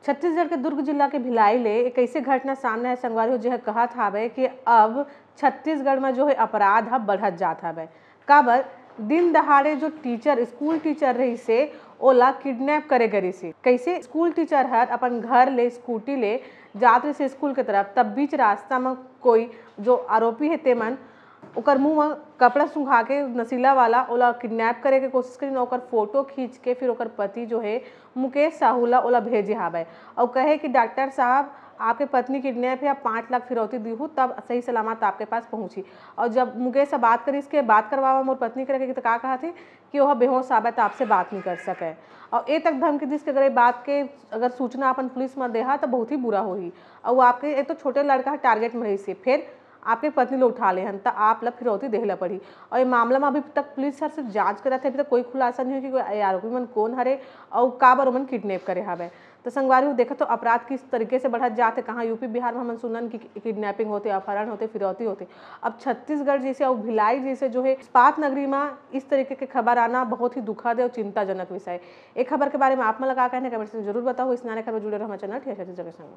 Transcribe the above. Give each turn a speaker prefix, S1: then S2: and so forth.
S1: छत्तीसगढ़ के दुर्ग जिला के भिलाई ले एक ऐसे घटना सामने है संगवारी हो जो कहत हावे कि अब छत्तीसगढ़ में जो है अपराध ह बढ़त जात हावे। काबर दिन दहाड़े जो टीचर स्कूल टीचर रही से ओला किडनैप करे गरी से। कैसे स्कूल टीचर हर अपन घर ले स्कूटी ले जात रही से स्कूल के तरफ, तब बीच रास्ता में कोई जो आरोपी है तेमन ओकर मुंह में कपड़ा सुंघा के नशीला वाला ओला किडनैप करे के कोशिश करी, ओकर फोटो खींच के फिर ओकर पति जो है मुकेश साहूला ओला भेजे हावे और कहे कि डॉक्टर साहब आपके पत्नी किडनैप है, आप 5 लाख फिरौती दीहू तब सही सलामत आपके पास पहुंची। और जब मुकेश से बात करी इसके बात करवावा मोर पत्नी करे तो का कहा थे कि वह बेहोश साबित आपसे बात नहीं कर सके और ए तक धमकी दी अगर बात के अगर सूचना अपन पुलिस में देहा तो बहुत ही बुरा होही। और वो आपके तो छोटे लड़का टारगेट में रही से फिर आपके पत्नी लोग उठा ले हन तो आप ला फिरौती देहला पड़ी। और ये मामला में अभी तक पुलिस सर से जांच करत है, अभी तक कोई खुलासा नहीं हुई कि आरोपी मन कौन हरे और का बर मन किडनैप करे हावे। तो संगवारी देखो तो अपराध किस तरीके से बढ़त जाते, कहाँ यूपी बिहार में हम सुनन की किडनैपिंग होते, अपहरण होते, फिरौती होते। अब छत्तीसगढ़ जैसे और भिलाई जैसे जो है इस्पात नगरी में इस तरीके की खबर आना बहुत ही दुखद है और चिंताजनक विषय। एक खबर के बारे में आप में लगा कहने कमेंट से जरूर बताओ। इस नए खबर जुड़े रहो हमारे चैनल ठीक है।